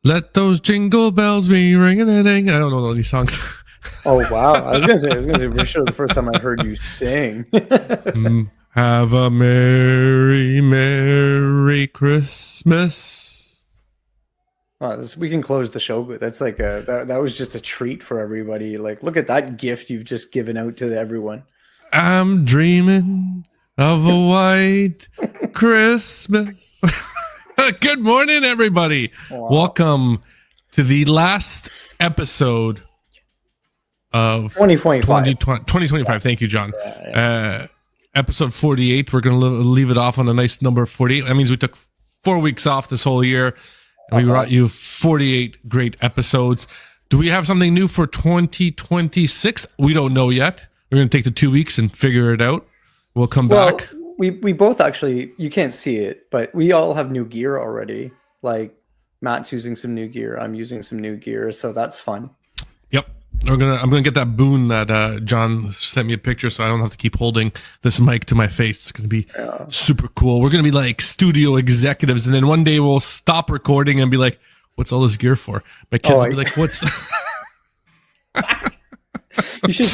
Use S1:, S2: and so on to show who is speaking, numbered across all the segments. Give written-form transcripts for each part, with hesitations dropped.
S1: Let those jingle bells be ringing a ding. I don't know these songs.
S2: Oh wow! I was gonna say for sure the first time I heard you sing.
S1: Have a merry Christmas.
S2: We can close the show. That's like that was just a treat for everybody. Like, look at that gift you've just given out to everyone.
S1: I'm dreaming of a white Christmas. Good morning, everybody. Wow. Welcome to the last episode of 2025. Thank you, John. Yeah. Episode 48. We're going to leave it off on a nice number 48. That means we took 4 weeks off this whole year. And we brought you 48 great episodes. Do we have something new for 2026? We don't know yet. We're going to take the 2 weeks and figure it out. We'll come back.
S2: We both actually, you can't see it, but we all have new gear already. Like Matt's using some new gear. I'm using some new gear. So that's fun.
S1: Yep. I'm gonna get that boon that John sent me a picture, so I don't have to keep holding this mic to my face. It's gonna be super cool. We're gonna be like studio executives, and then one day we'll stop recording and be like, "What's all this gear for?" My kids will be like, "What's?"
S2: You should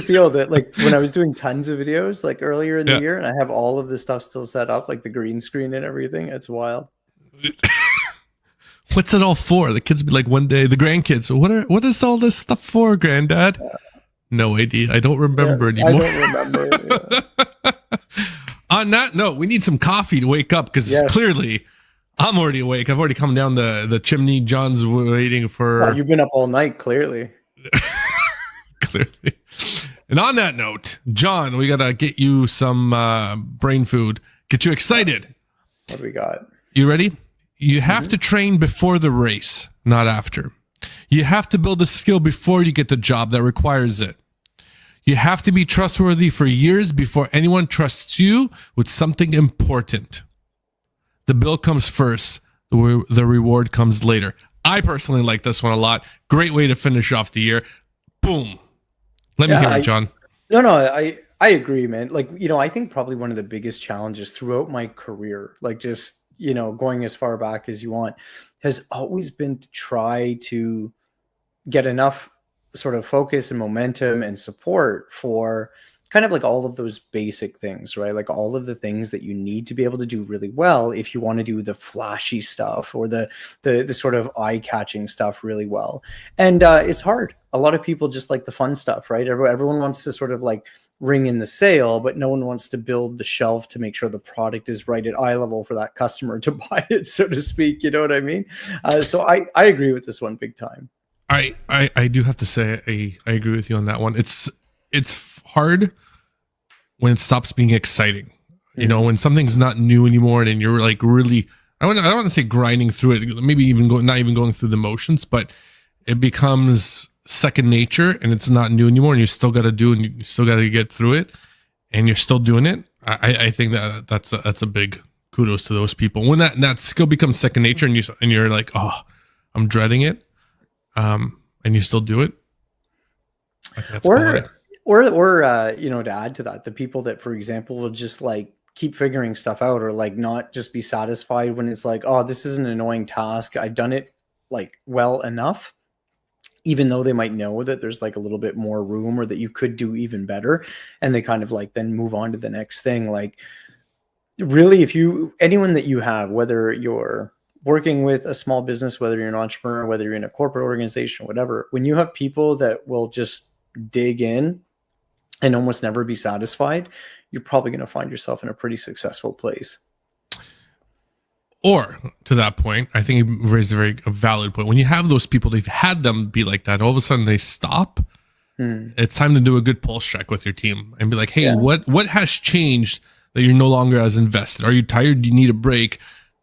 S2: see all that. Like when I was doing tons of videos, like earlier in the year, and I have all of this stuff still set up, like the green screen and everything. It's wild.
S1: What's it all for? The kids be like one day, the grandkids, what is all this stuff for, Granddad? No idea. I don't remember anymore.
S2: I don't remember.
S1: On that note, we need some coffee to wake up because clearly I'm already awake. I've already come down the chimney. John's waiting for...
S2: Well, you've been up all night, clearly.
S1: Clearly. And on that note, John, we got to get you some brain food. Get you excited.
S2: What do we got?
S1: You ready? You have to train before the race, not after. You have to build a skill before you get the job that requires it. You have to be trustworthy for years before anyone trusts you with something important. The bill comes first. The reward comes later. I personally like this one a lot. Great way to finish off the year. Boom. Let me hear it, John.
S2: No, I agree, man. Like, I think probably one of the biggest challenges throughout my career, like just, going as far back as you want, has always been to try to get enough sort of focus and momentum and support for kind of like all of those basic things, right? Like all of the things that you need to be able to do really well if you want to do the flashy stuff or the sort of eye-catching stuff really well. And it's hard. A lot of people just like the fun stuff, right? Everyone wants to sort of like ring in the sale, but no one wants to build the shelf to make sure the product is right at eye level for that customer to buy it, so to speak. You know what I mean? So I agree with this one big time.
S1: I do have to say I agree with you on that one. It's hard when it stops being exciting. When something's not new anymore and you're like really, I don't want to say grinding through it, maybe even not even going through the motions, but it becomes second nature and it's not new anymore and you still got to do and you still got to get through it and you're still doing it. I think that's a big kudos to those people when that skill becomes second nature and you're like, oh, I'm dreading it, and you still do it.
S2: Or to add to that, the people that, for example, will just like keep figuring stuff out or like not just be satisfied when it's like, oh, this is an annoying task, I've done it like well enough, even though they might know that there's like a little bit more room or that you could do even better. And they kind of like then move on to the next thing. Like really, anyone that you have, whether you're working with a small business, whether you're an entrepreneur, whether you're in a corporate organization, whatever, when you have people that will just dig in and almost never be satisfied, you're probably going to find yourself in a pretty successful place.
S1: Or to that point, I think you raised a valid point. When you have those people, they've had them be like that. All of a sudden they stop. It's time to do a good pulse check with your team and be like, hey, what has changed that you're no longer as invested? Are you tired? Do you need a break?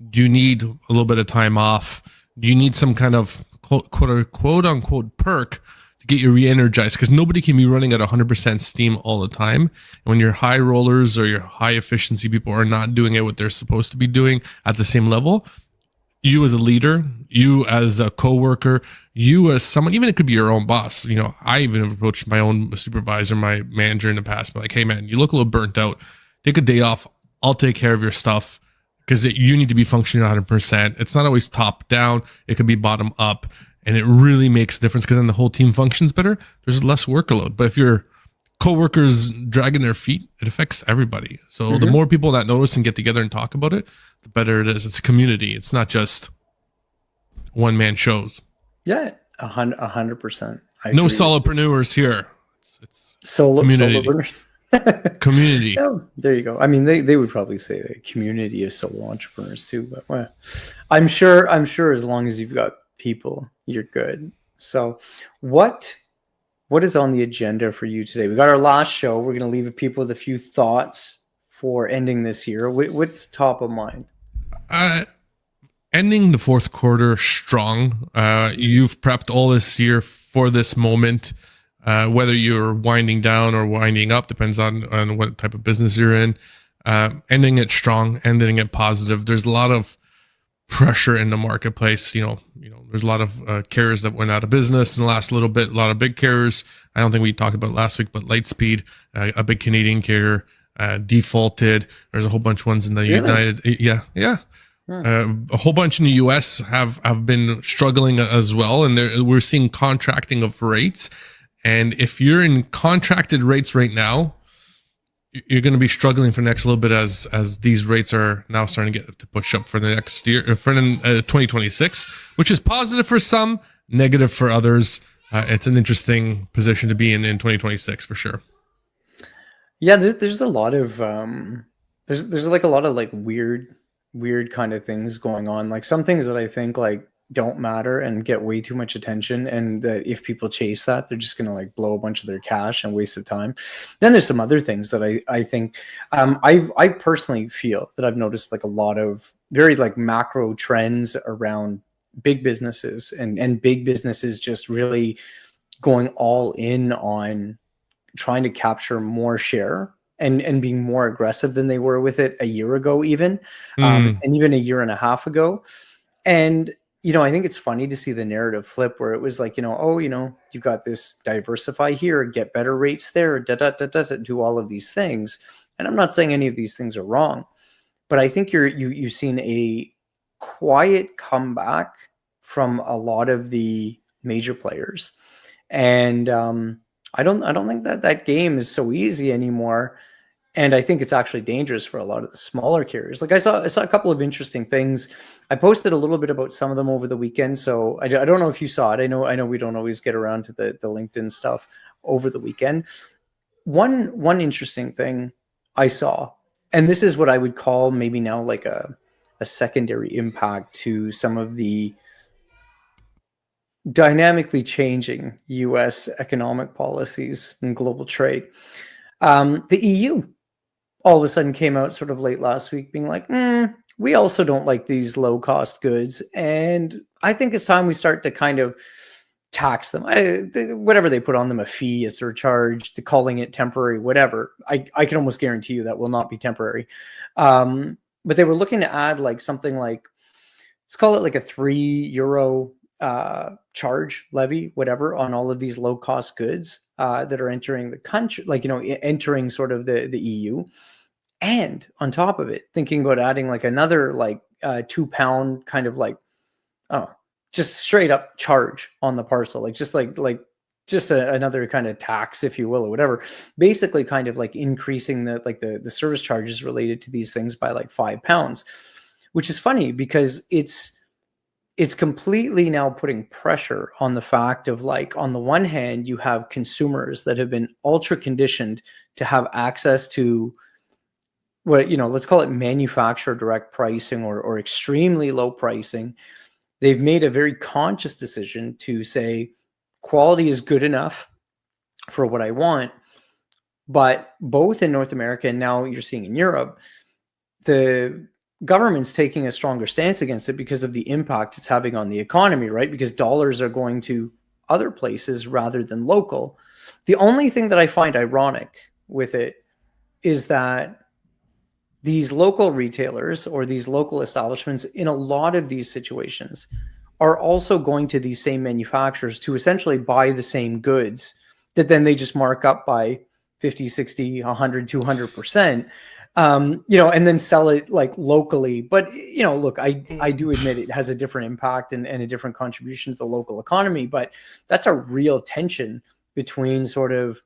S1: Do you need a little bit of time off? Do you need some kind of quote unquote perk to get you re-energized? Because nobody can be running at 100% steam all the time. And when your high rollers or your high efficiency people are not doing it what they're supposed to be doing at the same level, you as a leader, you as a coworker, you as someone, even it could be your own boss. I even have approached my own supervisor, my manager in the past, but like, hey man, you look a little burnt out. Take a day off. I'll take care of your stuff. because you need to be functioning 100%. It's not always top down. It could be bottom up, and it really makes a difference because then the whole team functions better. There's less workload. But if your coworkers dragging their feet, it affects everybody. So the more people that notice and get together and talk about it, the better it is. It's a community. It's not just one man shows.
S2: Yeah, 100%.
S1: No solopreneurs here. It's
S2: community.
S1: Community.
S2: Yeah, there you go. I mean, they would probably say a community of solo entrepreneurs too, but well, I'm sure as long as you've got people, you're good. So what is on the agenda for you today? We got our last show. We're going to leave people with a few thoughts for ending this year. What's top of mind?
S1: Ending the fourth quarter strong. You've prepped all this year for this moment, whether you're winding down or winding up, depends on what type of business you're in. Ending it strong, ending it positive. There's a lot of pressure in the marketplace. There's a lot of carriers that went out of business in the last little bit. A lot of big carriers. I don't think we talked about it last week, but Lightspeed, a big Canadian carrier, defaulted. There's a whole bunch of ones in the United. Yeah. A whole bunch in the US have been struggling as well, and we're seeing contracting of rates. And if you're in contracted rates right now, you're going to be struggling for the next little bit as these rates are now starting to get to push up for the next year, for 2026, which is positive for some, negative for others. It's an interesting position to be in 2026 for sure.
S2: Yeah, there's a lot of there's like a lot of like weird kind of things going on. Like some things that I think like don't matter and get way too much attention, and that if people chase that, they're just gonna like blow a bunch of their cash and waste of time. Then there's some other things that I think I personally feel that I've noticed like a lot of very like macro trends around big businesses and big businesses just really going all in on trying to capture more share and being more aggressive than they were with it a year ago, even and even a year and a half ago. And I think it's funny to see the narrative flip where it was like, you've got this diversify here, get better rates there, do all of these things. And I'm not saying any of these things are wrong, but I think you've seen a quiet comeback from a lot of the major players. And I don't think that game is so easy anymore. And I think it's actually dangerous for a lot of the smaller carriers. Like I saw a couple of interesting things. I posted a little bit about some of them over the weekend. So I don't know if you saw it. I know we don't always get around to the LinkedIn stuff over the weekend. One interesting thing I saw, and this is what I would call maybe now like a secondary impact to some of the dynamically changing U.S. economic policies and global trade. The EU all of a sudden came out sort of late last week being like, we also don't like these low cost goods. And I think it's time we start to kind of tax them. Whatever they put on them, a fee, a surcharge, to calling it temporary, whatever. I can almost guarantee you that will not be temporary. But they were looking to add like something like, let's call it like a €3 charge levy, whatever, on all of these low cost goods that are entering the country, like, entering sort of the EU. And on top of it, thinking about adding like another like £2 kind of like, just straight up charge on the parcel, like just another kind of tax, if you will, or whatever, basically kind of like increasing the service charges related to these things by like £5, which is funny because it's completely now putting pressure on the fact of like, on the one hand, you have consumers that have been ultra conditioned to have access to what, let's call it manufacturer direct pricing or extremely low pricing. They've made a very conscious decision to say quality is good enough for what I want. But both in North America and now you're seeing in Europe, the government's taking a stronger stance against it because of the impact it's having on the economy, right? Because dollars are going to other places rather than local. The only thing that I find ironic with it is that these local retailers or these local establishments in a lot of these situations are also going to these same manufacturers to essentially buy the same goods that then they just mark up by 50, 60, 100, 200%. and then sell it like locally. But, look, I do admit it has a different impact and a different contribution to the local economy, but that's a real tension between sort of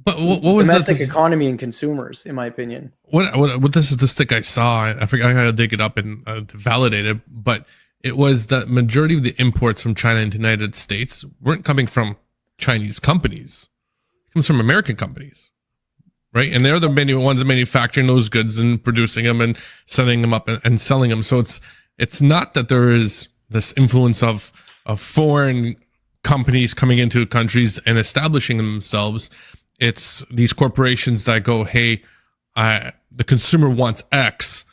S1: but what was
S2: domestic economy and consumers, in my opinion.
S1: What this statistic I saw, I forgot, I gotta dig it up and to validate it, but it was that majority of the imports from China into the United States weren't coming from Chinese companies. It comes from American companies, right? And they're the many ones manufacturing those goods and producing them and setting them up and selling them. So it's not that there is this influence of foreign companies coming into countries and establishing themselves. It's these corporations that go, hey, the consumer wants X.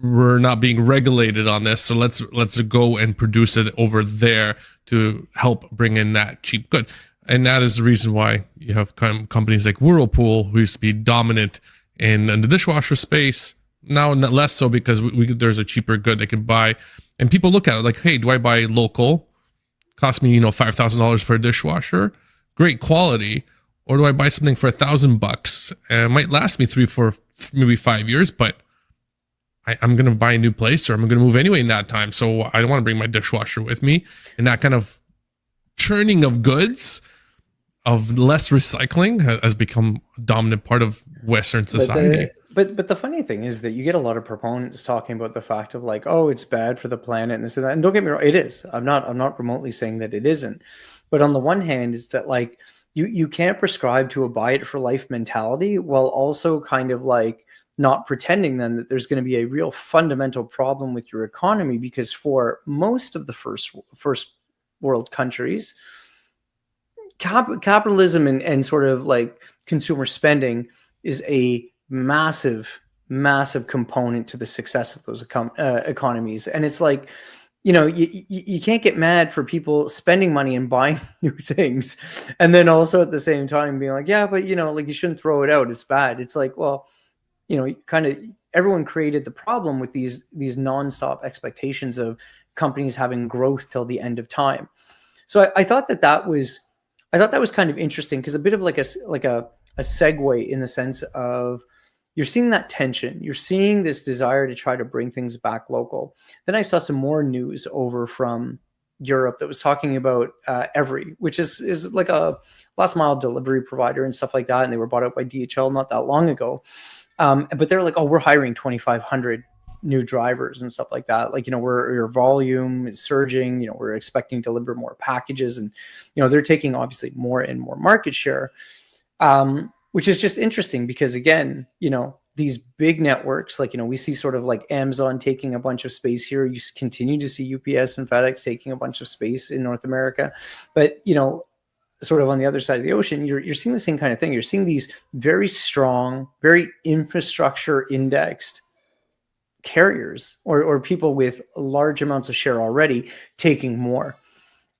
S1: We're not being regulated on this, so let's go and produce it over there to help bring in that cheap good. And that is the reason why you have companies like Whirlpool, who used to be dominant in the dishwasher space, now less so because there's a cheaper good they can buy. And people look at it like, hey, do I buy local? Cost me, $5,000 for a dishwasher, great quality, or do I buy something for $1,000? It might last me 3, 4, maybe 5 years, but I'm going to buy a new place, or I'm going to move anyway in that time. So I don't want to bring my dishwasher with me. And that kind of churning of goods, of less recycling, has become a dominant part of Western society.
S2: But the funny thing is that you get a lot of proponents talking about the fact of like, oh, it's bad for the planet and this and that. And don't get me wrong, it is. I'm not remotely saying that it isn't. But on the one hand, it's that like you can't prescribe to a buy it for life mentality while also kind of like not pretending then that there's going to be a real fundamental problem with your economy, because for most of the first world countries, capitalism and sort of like consumer spending is a massive component to the success of those economies. And it's like, you can't get mad for people spending money and buying new things, and then also at the same time being like, yeah, but like you shouldn't throw it out, it's bad. It's like, well, kind of everyone created the problem with these nonstop expectations of companies having growth till the end of time. So I thought that was kind of interesting, because a bit of like a segue in the sense of you're seeing that tension, you're seeing this desire to try to bring things back local. Then I saw some more news over from Europe that was talking about Every, which is like a last mile delivery provider and stuff like that, and they were bought out by DHL not that long ago. But they're like, oh, we're hiring 2,500 new drivers and stuff like that. Like, your volume is surging, we're expecting to deliver more packages, and, they're taking obviously more and more market share, which is just interesting because, again, these big networks, like, we see sort of like Amazon taking a bunch of space here. You continue to see UPS and FedEx taking a bunch of space in North America. But, sort of on the other side of the ocean, you're seeing the same kind of thing. You're seeing these very strong, very infrastructure indexed carriers or people with large amounts of share already taking more.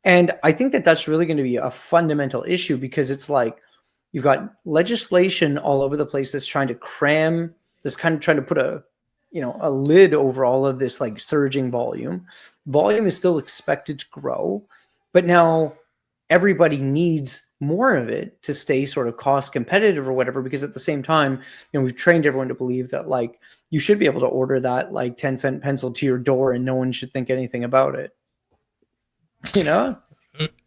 S2: And I think that that's really going to be a fundamental issue, because it's like you've got legislation all over the place that's trying to cram this, kind of trying to put a lid over all of this like surging volume. Volume is still expected to grow, but now everybody needs more of it to stay sort of cost competitive or whatever, because at the same time, we've trained everyone to believe that like you should be able to order that like 10-cent pencil to your door and no one should think anything about it.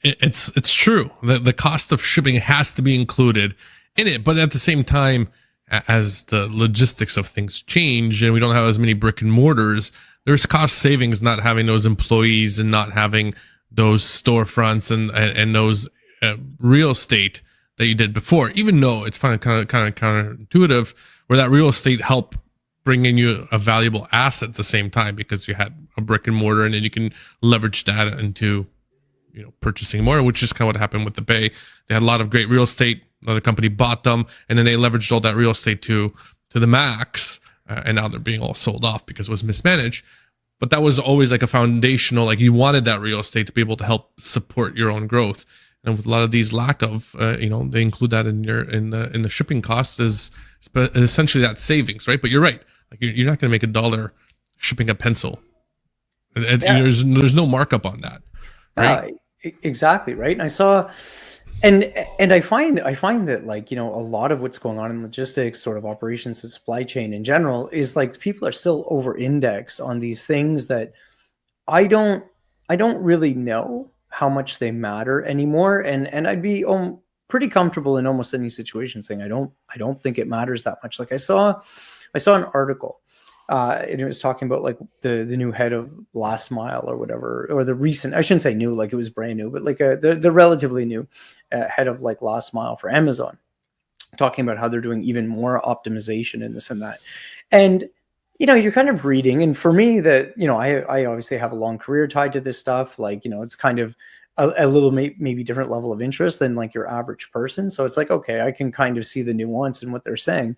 S1: It's true. The cost of shipping has to be included in it, but at the same time, as the logistics of things change and we don't have as many brick and mortars, there's cost savings not having those employees and not having those storefronts and those real estate that you did before, even though it's kind of counterintuitive, where that real estate helped bring in you a valuable asset at the same time, because you had a brick and mortar, and then you can leverage that into purchasing more, which is kind of what happened with the Bay. They had a lot of great real estate. Another company bought them, and then they leveraged all that real estate to the max, and now they're being all sold off because it was mismanaged. But that was always like a foundational, like you wanted that real estate to be able to help support your own growth. And with a lot of these lack of, they include that in the shipping costs is essentially that savings, right? But you're right, like you're not going to make $1 shipping a pencil. There's no markup on that, right?
S2: Exactly right. And I saw, And I find that, like, a lot of what's going on in logistics, sort of operations and supply chain in general, is like people are still over indexed on these things that I don't I don't really know how much they matter anymore. And I'd be pretty comfortable in almost any situation saying I don't think it matters that much. Like I saw an article, and it was talking about like the new head of last mile or whatever, or the recent, I shouldn't say new, like it was brand new, but like the relatively new head of like last mile for Amazon, talking about how they're doing even more optimization in this and that. And you're kind of reading, and for me, that I obviously have a long career tied to this stuff. Like, it's kind of a little maybe different level of interest than like your average person. So it's like, okay, I can kind of see the nuance in what they're saying.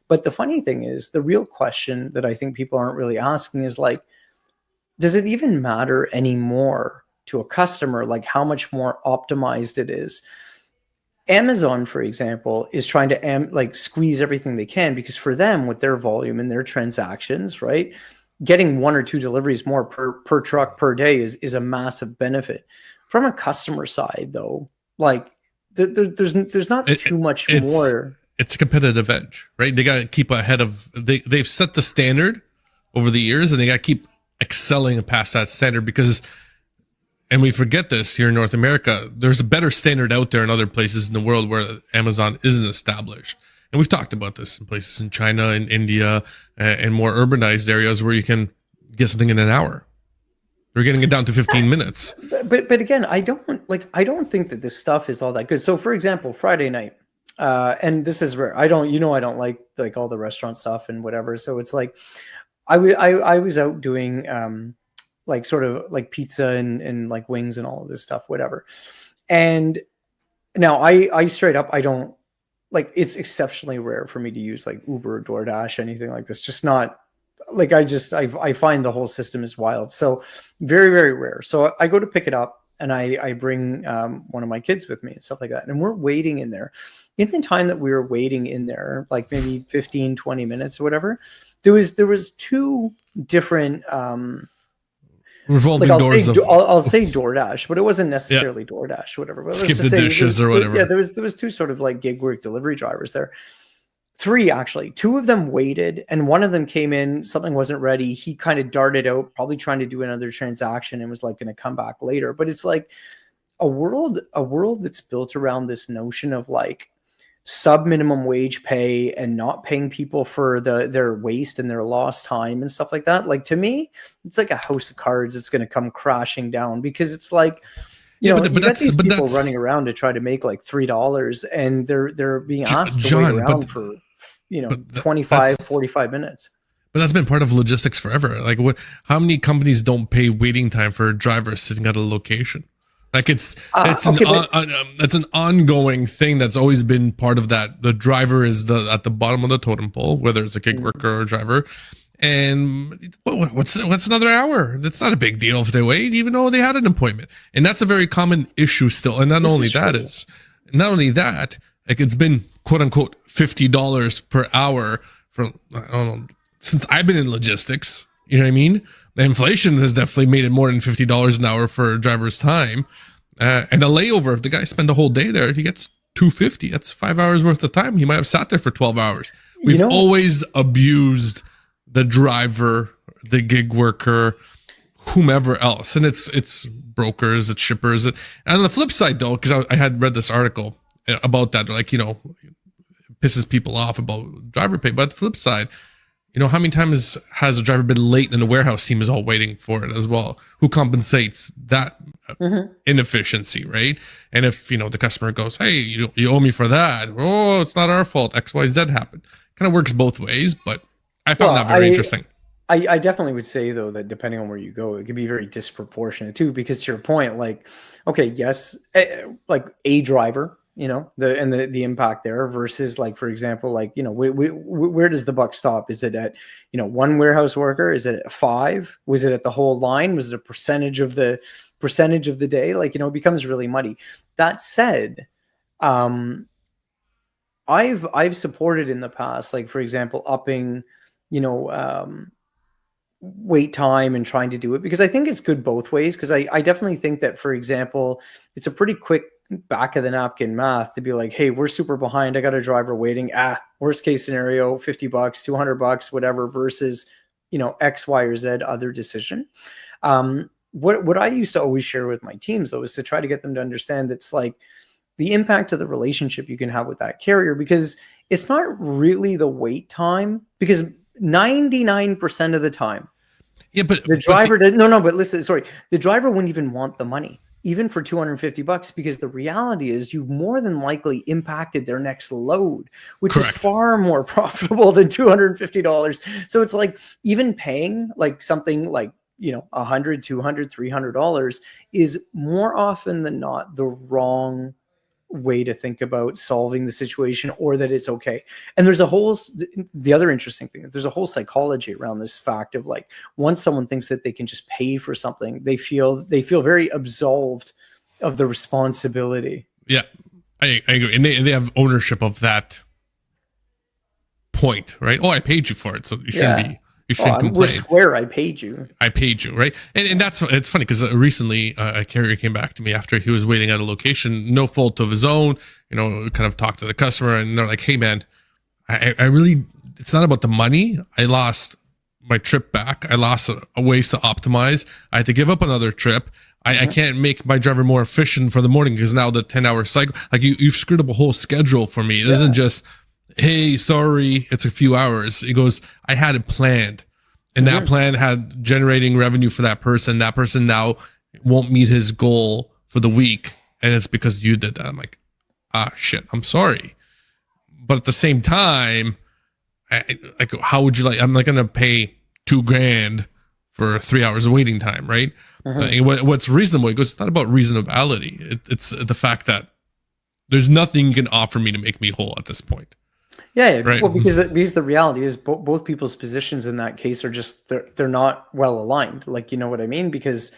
S2: But the funny thing is, the real question that I think people aren't really asking is like, does it even matter anymore to a customer, like how much more optimized it is? Amazon, for example, is trying to like squeeze everything they can, because for them, with their volume and their transactions, right, getting one or two deliveries more per truck per day is a massive benefit. From a customer side, though, like there's not
S1: It,
S2: too much
S1: it's
S2: more.
S1: it's a competitive edge, right? They got to keep ahead of they've set the standard over the years, and they got to keep excelling past that standard because, and we forget this here in North America, there's a better standard out there in other places in the world where Amazon isn't established. And we've talked about this in places in China and India and more urbanized areas where you can get something in an hour. They're getting it down to 15 minutes.
S2: But again, I don't think that this stuff is all that good. So for example, Friday night, and this is where I don't like all the restaurant stuff and whatever. So it's like I was out doing like sort of like pizza and like wings and all of this stuff, whatever. And now I straight up, I don't like, it's exceptionally rare for me to use like Uber or DoorDash, anything like this. Just not like, I find the whole system is wild. So very, very rare. So I go to pick it up, and I bring one of my kids with me and stuff like that. And we're waiting in there. In the time that we were waiting in there, like maybe 15, 20 minutes or whatever, there was two different
S1: Revolving
S2: like
S1: doors
S2: I'll say DoorDash, but it wasn't necessarily
S1: yeah,
S2: DoorDash, whatever. But
S1: skip the dishes or whatever.
S2: Yeah, there was two sort of like gig work delivery drivers there. Three, actually. Two of them waited, and one of them came in, something wasn't ready. He kind of darted out, probably trying to do another transaction, and was like going to come back later. But it's like a world that's built around this notion of like sub minimum wage pay and not paying people for their waste and their lost time and stuff like that. Like, to me, it's like a house of cards that's going to come crashing down, because it's like, you got these people running around to try to make like $3, and they're being asked to wait around for 25, 45 minutes.
S1: But that's been part of logistics forever. Like, how many companies don't pay waiting time for a driver sitting at a location? Like, it's an ongoing thing that's always been part of that. The driver is at the bottom of the totem pole, whether it's a gig worker or a driver. And what's another hour? That's not a big deal if they wait, even though they had an appointment. And that's a very common issue still. And not only that, like, it's been quote unquote $50 per hour for, I don't know, since I've been in logistics. You know what I mean? The inflation has definitely made it more than $50 an hour for a driver's time. And a layover, if the guy spent a whole day there, he gets $250. That's 5 hours worth of time. He might have sat there for 12 hours. We've always abused the driver, the gig worker, whomever else. And it's brokers, it's shippers. And on the flip side, though, because I had read this article about that, like, pisses people off about driver pay. But the flip side, how many times has a driver been late and the warehouse team is all waiting for it as well? Who compensates that inefficiency, right? And if, the customer goes, hey, you owe me for that. Oh, it's not our fault. XYZ happened. Kind of works both ways, but I found that very interesting.
S2: I definitely would say, though, that depending on where you go, it can be very disproportionate too, because to your point, like, okay, yes, like a driver, the impact there versus, like, for example, like, where does the buck stop? Is it at, one warehouse worker? Is it at 5? Was it at the whole line? Was it a percentage of the day? Like, it becomes really muddy. That said, I've supported in the past, like, for example, upping, wait time and trying to do it, because I think it's good both ways. Because I definitely think that, for example, it's a pretty quick back of the napkin math to be like, hey, we're super behind. I got a driver waiting. Worst case scenario, $50, $200, whatever, versus, X, Y, or Z other decision. What I used to always share with my teams, though, is to try to get them to understand it's like the impact of the relationship you can have with that carrier, because it's not really the wait time, because 99% of the time,
S1: but
S2: the driver but listen, sorry, the driver wouldn't even want the money, even for $250, because the reality is you've more than likely impacted their next load, which
S1: Correct.
S2: is far more profitable than $250. So it's like, even paying like something like, $100, $200, $300 is more often than not the wrong way to think about solving the situation, or that it's okay. And there's the other interesting thing, there's a whole psychology around this fact of like, once someone thinks that they can just pay for something, they feel very absolved of the responsibility.
S1: Yeah, I agree. And they have ownership of that point, right? Oh, I paid you for it, so you shouldn't be. You shouldn't complain.
S2: We're square. I paid you, right? And it's funny because recently a carrier came back to me after he was waiting at a location, no fault of his own, kind of talked to the customer, and they're like, hey man, I really, it's not about the money. I lost my trip back. I lost a ways to optimize. I had to give up another trip. I can't make my driver more efficient for the morning because now the 10-hour cycle, like you've screwed up a whole schedule for me. It isn't just, hey, sorry, it's a few hours. He goes, I had it planned, and that plan had generating revenue for that person. That person now won't meet his goal for the week, and it's because you did that. I'm like, shit, I'm sorry. But at the same time, like, how would you like, I'm not going to pay $2,000 for 3 hours of waiting time, right? What's reasonable? He goes, it's not about reasonability. It's the fact that there's nothing you can offer me to make me whole at this point. Yeah,
S1: right.
S2: Well, because the reality is both people's positions in that case are just they're not well aligned. Like, you know what I mean? Because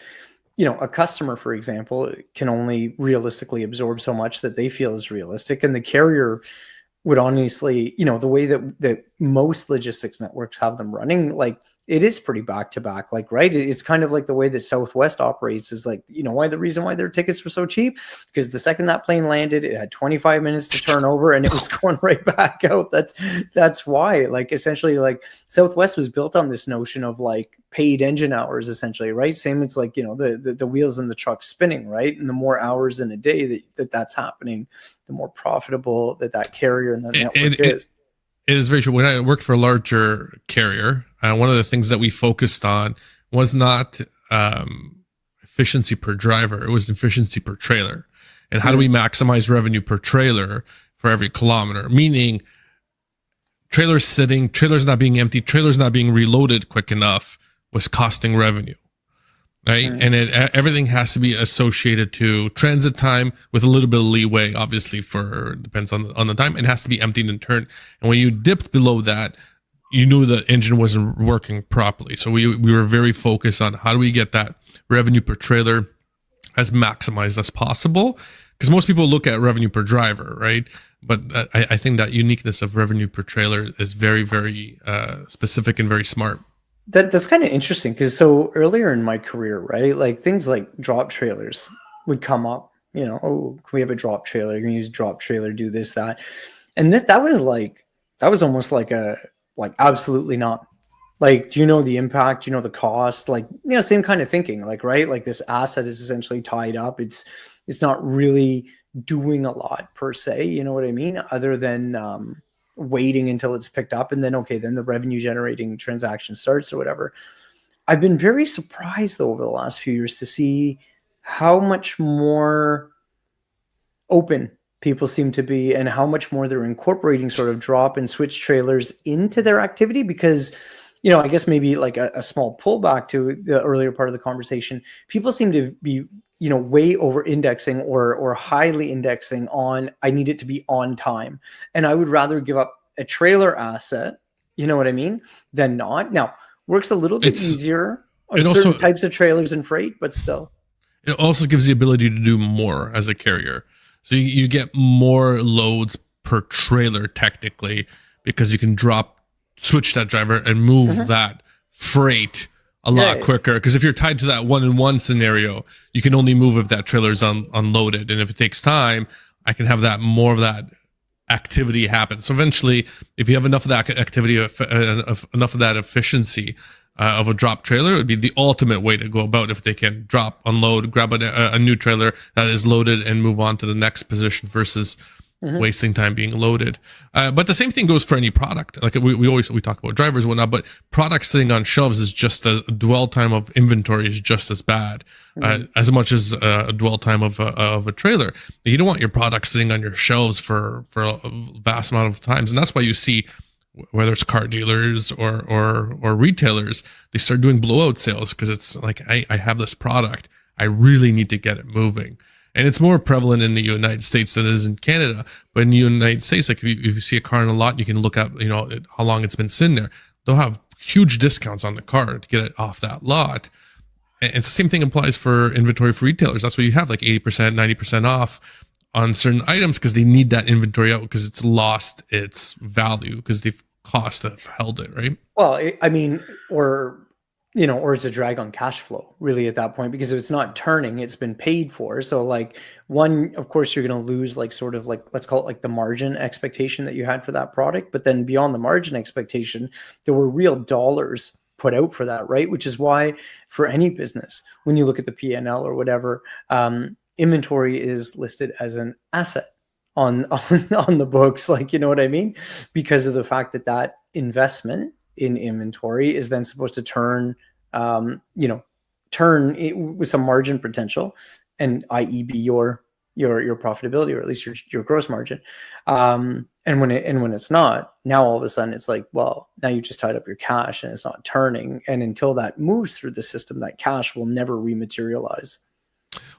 S2: a customer, for example, can only realistically absorb so much that they feel is realistic, and the carrier would honestly, the way that most logistics networks have them running, like, it is pretty back to back, like, right? It's kind of like the way that Southwest operates is like, why the reason why their tickets were so cheap? Because the second that plane landed, it had 25 minutes to turn over and it was going right back out. That's why, like, essentially, like, Southwest was built on this notion of like paid engine hours, essentially, right? Same, it's like, the wheels in the truck spinning, right? And the more hours in a day that's happening, the more profitable that carrier and the network is.
S1: It is very true. When I worked for a larger carrier, one of the things that we focused on was not efficiency per driver. It was efficiency per trailer. And how do we maximize revenue per trailer for every kilometer? Meaning trailers sitting, trailers not being empty, trailers not being reloaded quick enough was costing revenue. Right. And everything has to be associated to transit time with a little bit of leeway, obviously, depends on the time. It has to be emptied and turned. And when you dipped below that, you knew the engine wasn't working properly. So we were very focused on how do we get that revenue per trailer as maximized as possible? Because most people look at revenue per driver, right? But I think that uniqueness of revenue per trailer is very, very specific and very smart.
S2: That's kind of interesting, because so earlier in my career, right, like things like drop trailers would come up, oh, can we have a drop trailer? You're gonna use drop trailer, do this, that. And that was almost like absolutely not. Like, do you know the impact? Do you know the cost? Like, same kind of thinking, like, right? Like, this asset is essentially tied up. It's not really doing a lot per se, you know what I mean? Other than waiting until it's picked up, and then then the revenue generating transaction starts or whatever. I've been very surprised though over the last few years to see how much more open people seem to be, and how much more they're incorporating sort of drop and switch trailers into their activity. Because I guess maybe like a small pullback to the earlier part of the conversation, people seem to be way over indexing or highly indexing on, I need it to be on time. And I would rather give up a trailer asset, you know what I mean, than not. Now, works a little bit easier on certain types of trailers and freight, but still.
S1: It also gives the ability to do more as a carrier. So you get more loads per trailer technically, because you can switch that driver and move that freight a lot quicker. Because if you're tied to that 1-in-1 scenario, you can only move if that trailer is unloaded. And if it takes time, I can have that more of that activity happen. So eventually, if you have enough of that activity, enough of that efficiency of a drop trailer, it would be the ultimate way to go about if they can drop, unload, grab a new trailer that is loaded and move on to the next position versus wasting time being loaded. But the same thing goes for any product. Like we talk about drivers and whatnot, but products sitting on shelves is just as dwell time of inventory is just as bad, as much as a dwell time of a trailer. You don't want your product sitting on your shelves for a vast amount of times. And that's why you see, whether it's car dealers or retailers, they start doing blowout sales because it's like, I have this product, I really need to get it moving. And it's more prevalent in the United States than it is in Canada. But in the United States, like if you see a car in a lot, you can look at, how long it's been sitting there. They'll have huge discounts on the car to get it off that lot. And it's the same thing applies for inventory for retailers. That's why you have like 80%, 90% off on certain items because they need that inventory out because it's lost its value because they've cost have held it, right?
S2: Well, or it's a drag on cash flow really at that point, because if it's not turning, it's been paid for. So like of course you're going to lose like sort of like, let's call it like the margin expectation that you had for that product. But then beyond the margin expectation, there were real dollars put out for that, right? Which is why for any business, when you look at the P&L or whatever, inventory is listed as an asset on the books, like, you know what I mean? Because of the fact that investment in inventory is then supposed to turn with some margin potential, and i.e. be your profitability, or at least your gross margin. And when it's not, now all of a sudden it's like, well, now you just tied up your cash and it's not turning. And until that moves through the system, that cash will never rematerialize.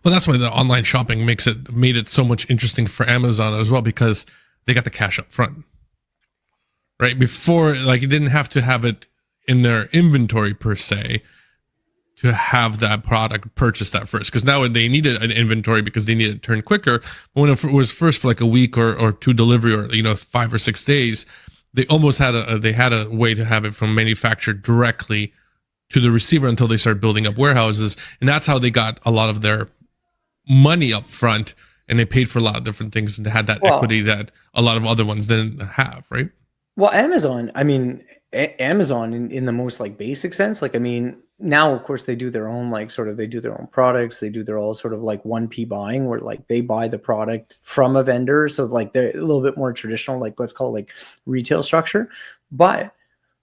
S1: Well, that's why the online shopping made it so much interesting for Amazon as well, because they got the cash up front. Right before, like, you didn't have to have it in their inventory per se to have that product purchased that first, because now they needed an inventory because they needed to turn quicker. But when it was first for like a week or two delivery, or 5 or 6 days, they almost had a way to have it from manufacturer directly to the receiver until they started building up warehouses, and that's how they got a lot of their money up front, and they paid for a lot of different things and they had that equity that a lot of other ones didn't have, right?
S2: Well, Amazon in the most like basic sense, like, I mean, now of course they do their own, like, sort of, they do their own products, they do their all sort of like 1P buying, where like they buy the product from a vendor. So like they're a little bit more traditional, like, let's call it like retail structure. But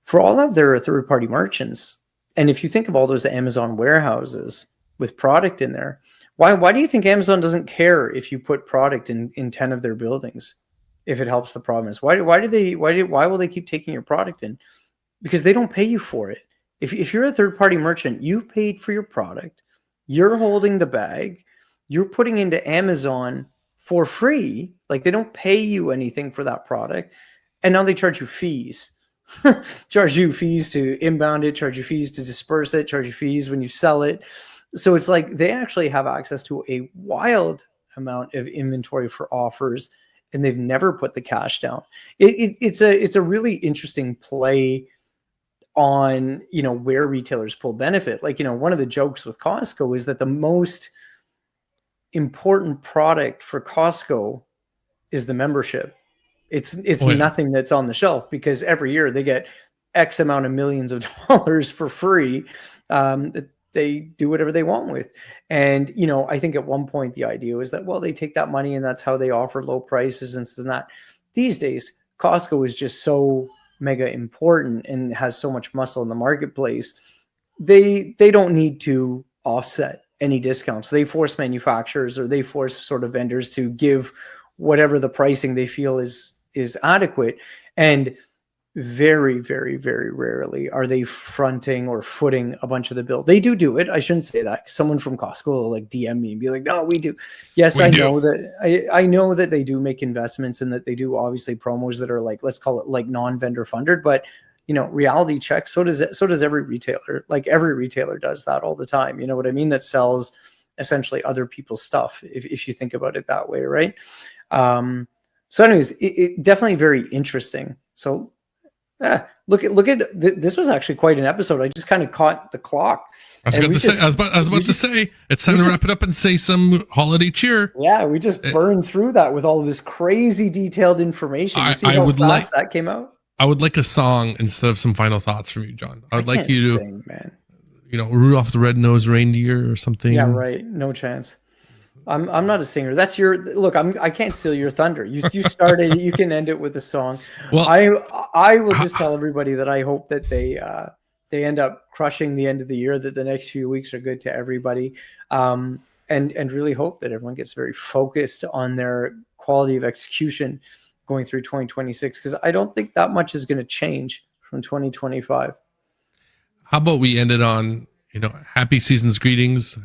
S2: for all of their third-party merchants, and if you think of all those Amazon warehouses with product in there, why do you think Amazon doesn't care if you put product in 10 of their buildings? If it helps the promise, why will they keep taking your product in? Because they don't pay you for it. If you're a third-party merchant, you've paid for your product, you're holding the bag, you're putting into Amazon for free. Like, they don't pay you anything for that product, and now they charge you fees. Charge you fees to inbound it, charge you fees to disperse it, charge you fees when you sell it. So it's like they actually have access to a wild amount of inventory for offers, and they've never put the cash down. It's a really interesting play on, where retailers pull benefit. Like, one of the jokes with Costco is that the most important product for Costco is the membership. It's nothing that's on the shelf, because every year they get X amount of millions of dollars for free that they do whatever they want with. And, I think at one point the idea was that, well, they take that money and that's how they offer low prices and so that. These days, Costco is just so mega important and has so much muscle in the marketplace. They don't need to offset any discounts. They force manufacturers, or they force sort of vendors to give whatever the pricing they feel is adequate. And very, very, very rarely are they fronting or footing a bunch of the bill. They do it. I shouldn't say that. Someone from Costco will like DM me and be like, no, we do. Yes, I know that they do make investments, and that they do obviously promos that are like, let's call it like non-vendor funded, but reality check. So does every retailer. Like, every retailer does that all the time. You know what I mean? That sells essentially other people's stuff, if you think about it that way, right? So anyways, it definitely very interesting. So Yeah, look at this was actually quite an episode. I just kind of caught the clock.
S1: I was about to say it's time to wrap it up and say some holiday cheer.
S2: Yeah, we just burned through that with all of this crazy detailed information. You see how fast that came out?
S1: I would like a song instead of some final thoughts from you, John. I would like you to
S2: sing, man.
S1: Rudolph the Red-Nosed Reindeer or something.
S2: Yeah, right. No chance. I'm not a singer. That's look. I can't steal your thunder. You started. You can end it with a song. Well, I will just tell everybody that I hope that they end up crushing the end of the year. That the next few weeks are good to everybody, and really hope that everyone gets very focused on their quality of execution going through 2026. Because I don't think that much is going to change from 2025.
S1: How about we end it on, happy season's greetings,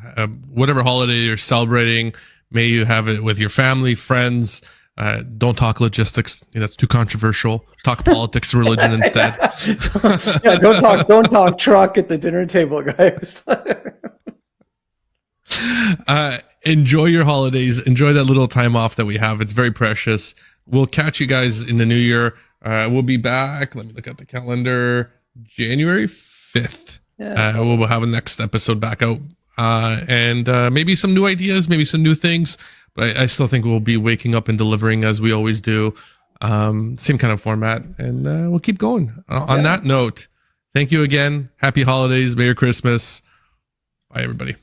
S1: whatever holiday you're celebrating, may you have it with your family, friends. Don't talk logistics. That's too controversial. Talk politics and religion instead.
S2: Yeah, don't talk truck at the dinner table, guys.
S1: Enjoy your holidays. Enjoy that little time off that we have. It's very precious. We'll catch you guys in the new year. We'll be back. Let me look at the calendar. January 5th. Yeah. We'll have a next episode back out, and maybe some new ideas, maybe some new things, but I still think we'll be waking up and delivering as we always do. Same kind of format, and we'll keep going. On that note, thank you again. Happy holidays. Merry Christmas. Bye, everybody.